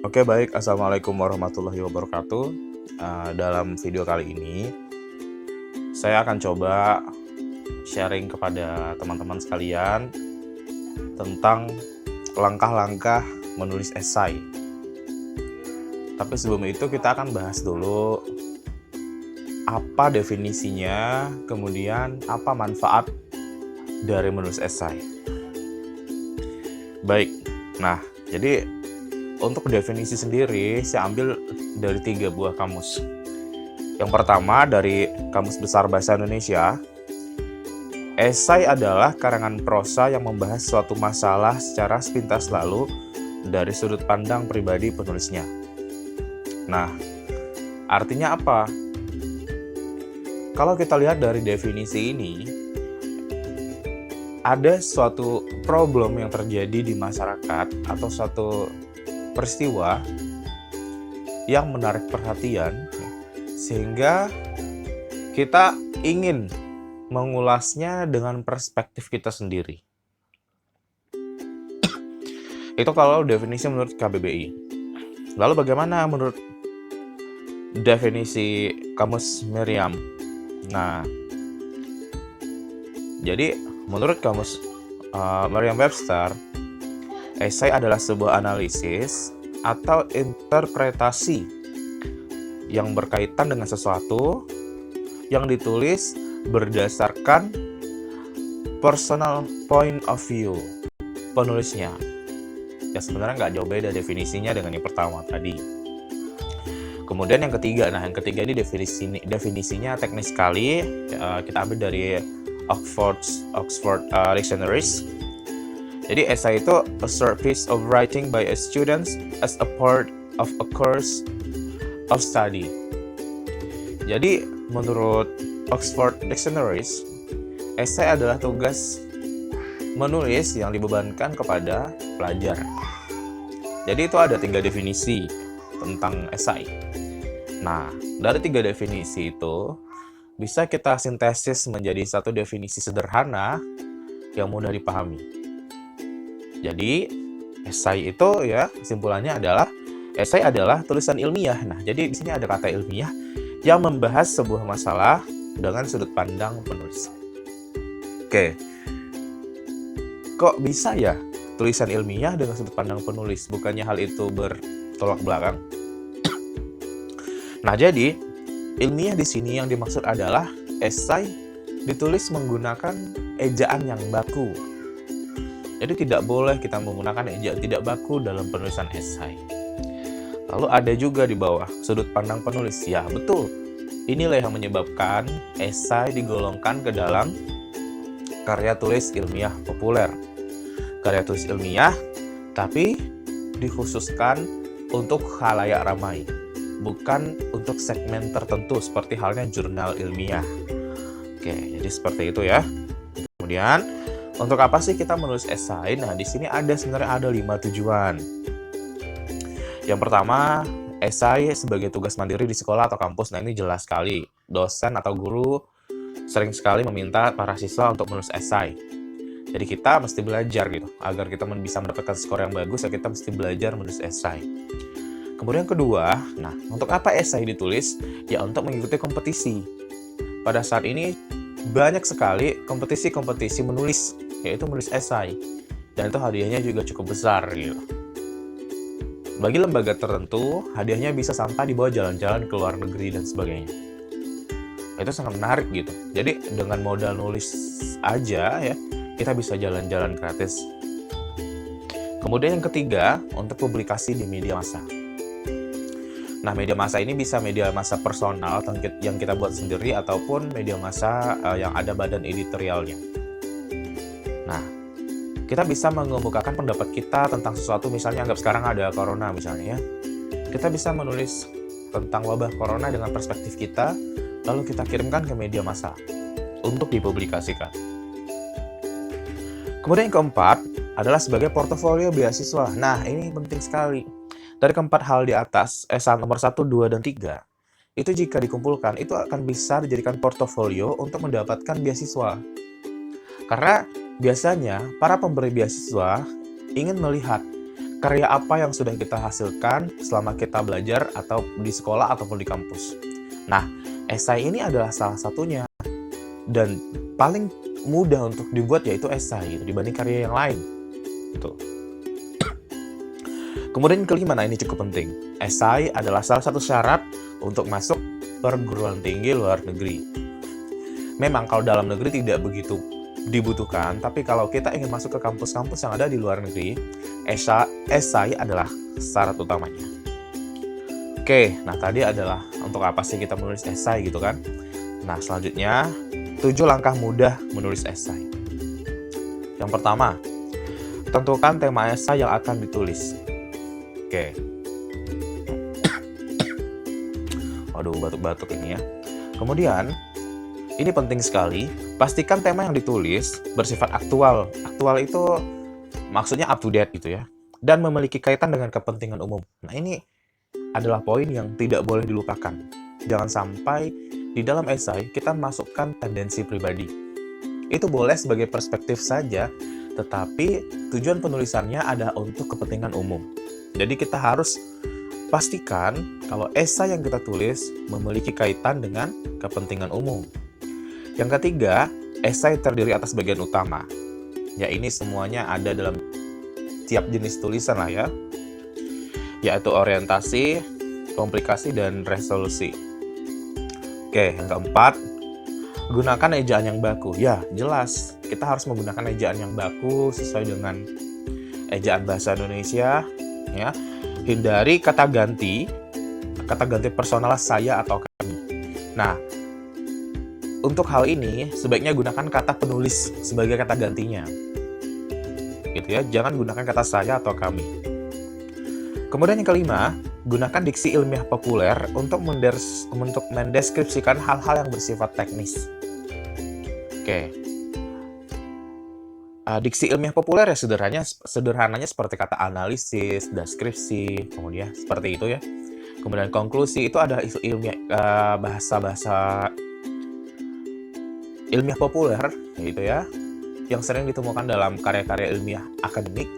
Oke, baik. Assalamualaikum warahmatullahi wabarakatuh. Dalam video kali ini, saya akan coba sharing kepada teman-teman sekalian tentang langkah-langkah menulis esai. Tapi sebelum itu kita akan bahas dulu apa definisinya, kemudian apa manfaat dari menulis esai. Baik, nah jadi untuk definisi sendiri, saya ambil dari 3 buah kamus. Yang pertama dari Kamus Besar Bahasa Indonesia, esai adalah karangan prosa yang membahas suatu masalah secara sepintas lalu dari sudut pandang pribadi penulisnya. Nah, artinya apa? Kalau kita lihat dari definisi ini, ada suatu problem yang terjadi di masyarakat atau suatu peristiwa yang menarik perhatian sehingga kita ingin mengulasnya dengan perspektif kita sendiri. Itu kalau definisi menurut KBBI. Lalu bagaimana menurut definisi Kamus Merriam? Nah, jadi menurut Kamus Merriam-Webster, esai adalah sebuah analisis atau interpretasi yang berkaitan dengan sesuatu yang ditulis berdasarkan personal point of view penulisnya. Ya sebenarnya nggak jauh beda definisinya dengan yang pertama tadi. Kemudian yang ketiga, yang ketiga ini definisinya teknis sekali. Kita ambil dari Oxford Dictionaries. Jadi esai itu a short piece of writing by a student as a part of a course of study. Jadi menurut Oxford Dictionaries, esai adalah tugas menulis yang dibebankan kepada pelajar. Jadi itu ada 3 definisi tentang esai. Nah, dari 3 definisi itu bisa kita sintesis menjadi satu definisi sederhana yang mudah dipahami. Jadi, esai itu ya kesimpulannya adalah esai adalah tulisan ilmiah. Nah, jadi di sini ada kata ilmiah yang membahas sebuah masalah dengan sudut pandang penulis. Oke. Kok bisa ya tulisan ilmiah dengan sudut pandang penulis? Bukannya hal itu bertolak belakang? Nah, jadi ilmiah di sini yang dimaksud adalah esai ditulis menggunakan ejaan yang baku. Jadi tidak boleh kita menggunakan ejaan tidak baku dalam penulisan esai. Lalu ada juga di bawah sudut pandang penulis. Ya betul, inilah yang menyebabkan esai digolongkan ke dalam karya tulis ilmiah populer. Karya tulis ilmiah, tapi dikhususkan untuk khalayak ramai, bukan untuk segmen tertentu seperti halnya jurnal ilmiah. Oke, jadi seperti itu ya. Kemudian untuk apa sih kita menulis esai? Nah, di sini sebenarnya ada 5 tujuan. Yang pertama, esai sebagai tugas mandiri di sekolah atau kampus. Nah, ini jelas sekali. Dosen atau guru sering sekali meminta para siswa untuk menulis esai. Jadi kita mesti belajar gitu. Agar kita bisa mendapatkan skor yang bagus, ya kita mesti belajar menulis esai. Kemudian kedua, nah, untuk apa esai ditulis? Ya, untuk mengikuti kompetisi. Pada saat ini banyak sekali kompetisi-kompetisi menulis, yaitu menulis esai, dan itu hadiahnya juga cukup besar gitu. Bagi lembaga tertentu, hadiahnya bisa sampai dibawa jalan-jalan ke luar negeri dan sebagainya. Itu sangat menarik gitu. Jadi dengan modal nulis aja ya, kita bisa jalan-jalan gratis. Kemudian yang ketiga, untuk publikasi di media massa. Nah, media massa ini bisa media massa personal yang kita buat sendiri ataupun media massa yang ada badan editorialnya. Nah, kita bisa mengemukakan pendapat kita tentang sesuatu, misalnya anggap sekarang ada corona misalnya ya. Kita bisa menulis tentang wabah corona dengan perspektif kita, lalu kita kirimkan ke media massa untuk dipublikasikan. Kemudian yang keempat adalah sebagai portofolio beasiswa. Nah, ini penting sekali. Dari keempat hal di atas, nomor 1, 2, dan 3, itu jika dikumpulkan, itu akan bisa dijadikan portofolio untuk mendapatkan beasiswa. Karena biasanya para pemberi beasiswa ingin melihat karya apa yang sudah kita hasilkan selama kita belajar atau di sekolah ataupun di kampus. Nah, esai ini adalah salah satunya. Dan paling mudah untuk dibuat yaitu esai dibanding karya yang lain. Gitu. Kemudian kelima, nah ini cukup penting. Esai adalah salah satu syarat untuk masuk perguruan tinggi luar negeri. Memang kalau dalam negeri tidak begitu dibutuhkan, tapi kalau kita ingin masuk ke kampus-kampus yang ada di luar negeri, esai adalah syarat utamanya. Oke, nah tadi adalah untuk apa sih kita menulis esai gitu kan? Nah selanjutnya, 7 langkah mudah menulis esai. Yang pertama, tentukan tema esai yang akan ditulis. Oke. Waduh, batuk-batuk ini ya. Kemudian, ini penting sekali, pastikan tema yang ditulis bersifat aktual. Aktual itu maksudnya up to date gitu ya. Dan memiliki kaitan dengan kepentingan umum. Nah ini adalah poin yang tidak boleh dilupakan. Jangan sampai di dalam esai kita masukkan tendensi pribadi. Itu boleh sebagai perspektif saja, tetapi tujuan penulisannya ada untuk kepentingan umum. Jadi kita harus pastikan kalau esai yang kita tulis memiliki kaitan dengan kepentingan umum. Yang ketiga, esai terdiri atas bagian utama. Ya ini semuanya ada dalam tiap jenis tulisan lah ya. Yaitu orientasi, komplikasi, dan resolusi. Oke, yang keempat, gunakan ejaan yang baku. Ya, jelas. Kita harus menggunakan ejaan yang baku sesuai dengan ejaan bahasa Indonesia. Ya, hindari kata ganti personal saya atau kami. Nah, untuk hal ini, sebaiknya gunakan kata penulis sebagai kata gantinya. Gitu ya, jangan gunakan kata saya atau kami. Kemudian yang kelima, gunakan diksi ilmiah populer untuk mendeskripsikan hal-hal yang bersifat teknis. Oke. Diksi ilmiah populer ya sederhananya seperti kata analisis, deskripsi, kemudian seperti itu ya. Kemudian konklusi itu ada ilmiah bahasa-bahasa ilmiah populer, gitu ya, yang sering ditemukan dalam karya-karya ilmiah akademik,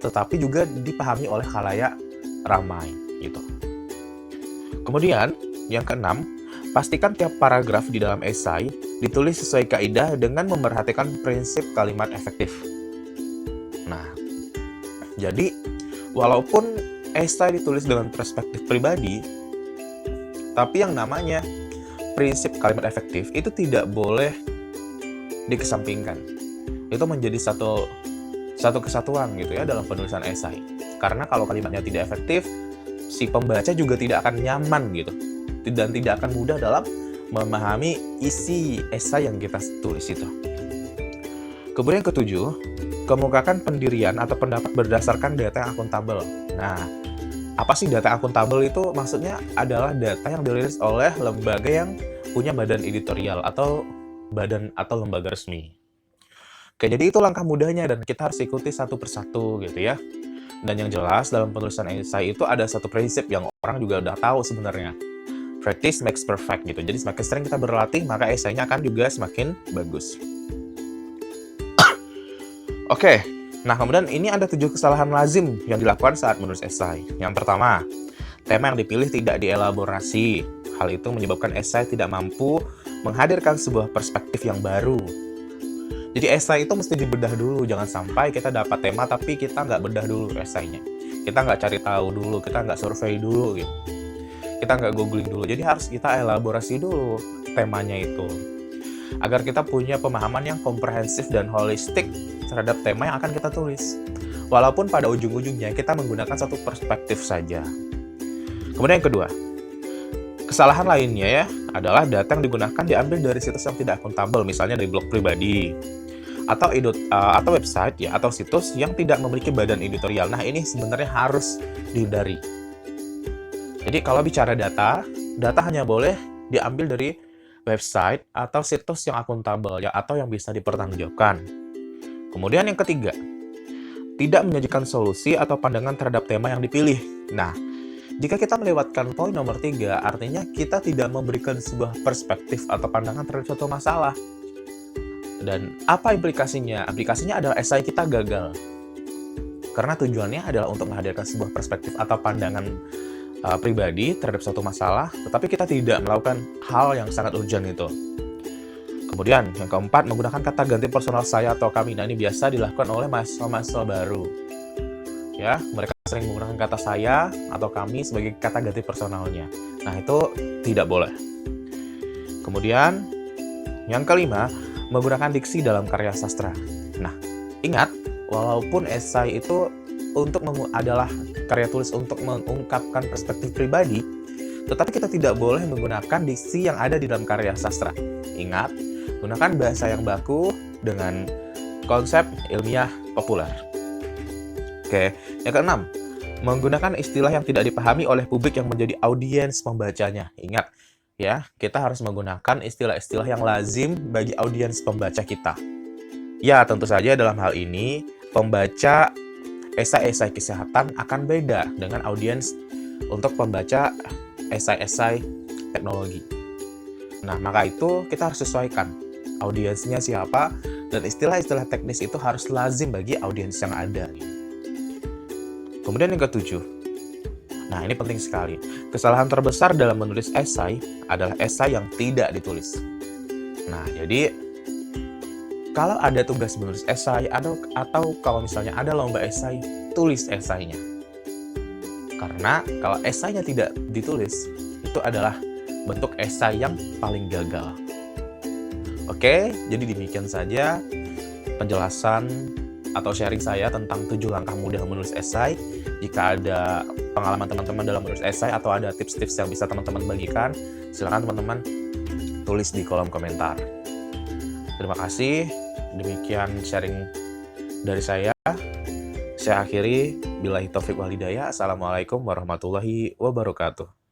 tetapi juga dipahami oleh khalayak ramai, gitu. Kemudian, yang keenam, pastikan tiap paragraf di dalam esai ditulis sesuai kaidah dengan memperhatikan prinsip kalimat efektif. Nah, jadi walaupun esai ditulis dengan perspektif pribadi, tapi yang namanya prinsip kalimat efektif itu tidak boleh dikesampingkan. Itu menjadi satu kesatuan gitu ya dalam penulisan esai. Karena kalau kalimatnya tidak efektif, si pembaca juga tidak akan nyaman gitu. Dan tidak akan mudah dalam memahami isi esai yang kita tulis itu. Kemudian yang ketujuh, kemukakan pendirian atau pendapat berdasarkan data yang akuntabel. Nah, apa sih data akuntabel itu? Maksudnya adalah data yang dirilis oleh lembaga yang punya badan editorial atau lembaga resmi. Oke, jadi itu langkah mudahnya dan kita harus ikuti satu persatu gitu ya. Dan yang jelas dalam penulisan esai itu ada satu prinsip yang orang juga udah tahu sebenarnya. Practice makes perfect gitu. Jadi semakin sering kita berlatih, maka esainya akan juga semakin bagus. Oke, nah kemudian ini ada 7 kesalahan lazim yang dilakukan saat menulis esai. Yang pertama, tema yang dipilih tidak dielaborasi. Hal itu menyebabkan esai tidak mampu menghadirkan sebuah perspektif yang baru. Jadi esai itu mesti dibedah dulu, jangan sampai kita dapat tema tapi kita nggak bedah dulu esainya. Kita nggak cari tahu dulu, kita nggak survei dulu gitu. Kita nggak googling dulu, jadi harus kita elaborasi dulu temanya itu. Agar kita punya pemahaman yang komprehensif dan holistik terhadap tema yang akan kita tulis. Walaupun pada ujung-ujungnya kita menggunakan satu perspektif saja. Kemudian yang kedua, kesalahan lainnya ya adalah data yang digunakan diambil dari situs yang tidak akuntabel, misalnya dari blog pribadi atau website ya atau situs yang tidak memiliki badan editorial. Nah, ini sebenarnya harus dihindari. Jadi kalau bicara data hanya boleh diambil dari website atau situs yang akuntabel ya atau yang bisa dipertanggungjawabkan. Kemudian yang ketiga, tidak menyajikan solusi atau pandangan terhadap tema yang dipilih. Nah, jika kita melewatkan poin nomor 3, artinya kita tidak memberikan sebuah perspektif atau pandangan terhadap suatu masalah. Dan apa implikasinya? Implikasinya adalah esai kita gagal. Karena tujuannya adalah untuk menghadirkan sebuah perspektif atau pandangan pribadi terhadap suatu masalah, tetapi kita tidak melakukan hal yang sangat urgent itu. Kemudian, yang keempat, menggunakan kata ganti personal saya atau kami. Nah, ini biasa dilakukan oleh mahasiswa baru. Ya, mereka sering menggunakan kata saya atau kami sebagai kata ganti personalnya. Nah, itu tidak boleh. Kemudian, yang kelima, menggunakan diksi dalam karya sastra. Nah, ingat, walaupun esai itu adalah karya tulis untuk mengungkapkan perspektif pribadi, tetapi kita tidak boleh menggunakan diksi yang ada di dalam karya sastra. Ingat, gunakan bahasa yang baku dengan konsep ilmiah populer. Oke, yang keenam, menggunakan istilah yang tidak dipahami oleh publik yang menjadi audiens pembacanya. Ingat, ya, kita harus menggunakan istilah-istilah yang lazim bagi audiens pembaca kita. Ya, tentu saja dalam hal ini, pembaca esai-esai kesehatan akan beda dengan audiens untuk pembaca esai-esai teknologi. Nah, maka itu kita harus sesuaikan audiensnya siapa, dan istilah-istilah teknis itu harus lazim bagi audiens yang ada. Kemudian yang ketujuh, nah ini penting sekali, kesalahan terbesar dalam menulis esai adalah esai yang tidak ditulis. Nah, jadi kalau ada tugas menulis esai atau kalau misalnya ada lomba esai, tulis esainya. Karena kalau esainya tidak ditulis, itu adalah bentuk esai yang paling gagal. Oke, jadi demikian saja penjelasan atau sharing saya tentang 7 langkah mudah menulis esai. Jika ada pengalaman teman-teman dalam menulis esai atau ada tips-tips yang bisa teman-teman bagikan, silakan teman-teman tulis di kolom komentar. Terima kasih. Demikian sharing dari saya. Saya akhiri. Billahi taufiq wal hidayah. Assalamualaikum warahmatullahi wabarakatuh.